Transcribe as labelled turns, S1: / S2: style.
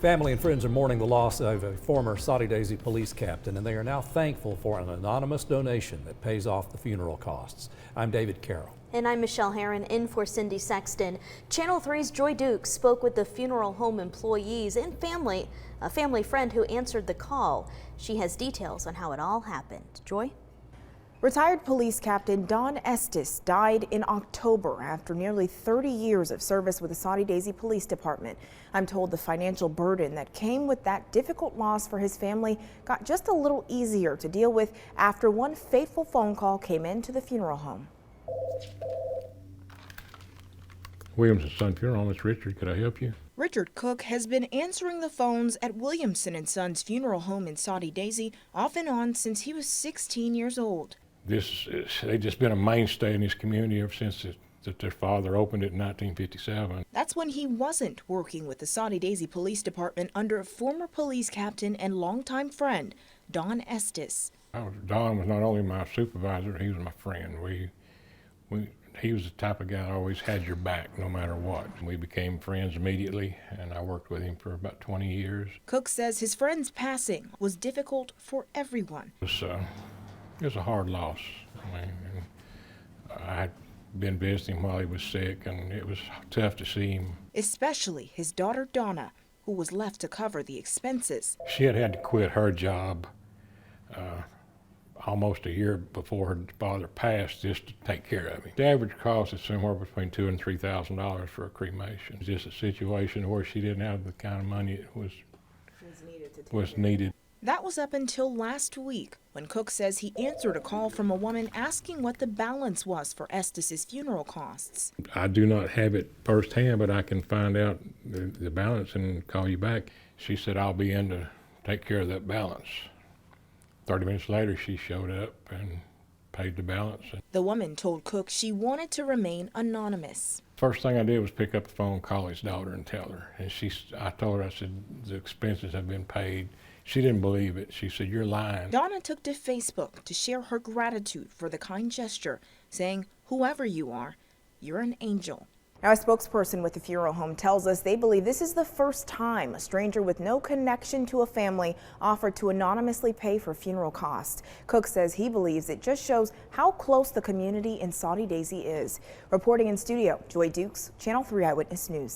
S1: Family and friends are mourning the loss of a former Soddy Daisy Police Captain, and they are now thankful for an anonymous donation that pays off the funeral costs. I'm David Carroll.
S2: And I'm Michelle Herron, in for Cindy Sexton. Channel 3's Joy Dukes spoke with the funeral home employees and family, a family friend who answered the call. She has details on how it all happened. Joy?
S3: Retired Police Captain Don Estes died in October after nearly 30 years of service with the Soddy Daisy Police Department. I'm told the financial burden that came with that difficult loss for his family got just a little easier to deal with after one fateful phone call came into the funeral home.
S4: Williamson Son Funeral Home, it's Richard. Could I help you?
S3: Richard Cook has been answering the phones at Williamson & Sons Funeral Home in Soddy Daisy off and on since he was 16 years old.
S4: They've just been a mainstay in this community ever since that their father opened it in 1957.
S3: That's when he wasn't working with the Soddy Daisy Police Department under former police captain and longtime friend Don Estes.
S4: Don was not only my supervisor, he was my friend. He was the type of guy that always had your back no matter what. We became friends immediately, and I worked with him for about 20 years.
S3: Cook says his friend's passing was difficult for everyone.
S4: It was a hard loss. I mean, I had been visiting while he was sick, and it was tough to see him.
S3: Especially his daughter Donna, who was left to cover the expenses.
S4: She had to quit her job almost a year before her father passed just to take care of him. The average cost is somewhere between $2,000 and $3,000 for a cremation. It's just a situation where she didn't have the kind of money it was needed.
S3: That was up until last week, when Cook says he answered a call from a woman asking what the balance was for Estes' funeral costs.
S4: I do not have it firsthand, but I can find out the balance and call you back. She said, I'll be in to take care of that balance. 30 minutes later, she showed up and paid the balance.
S3: The woman told Cook she wanted to remain anonymous.
S4: First thing I did was pick up the phone, call his daughter, and tell her. And I told her, I said, the expenses have been paid. She didn't believe it. She said, you're lying.
S3: Donna took to Facebook to share her gratitude for the kind gesture, saying, whoever you are, you're an angel. Now, a spokesperson with the funeral home tells us they believe this is the first time a stranger with no connection to a family offered to anonymously pay for funeral costs. Cook says he believes it just shows how close the community in Soddy Daisy is. Reporting in studio, Joy Dukes, Channel 3 Eyewitness News.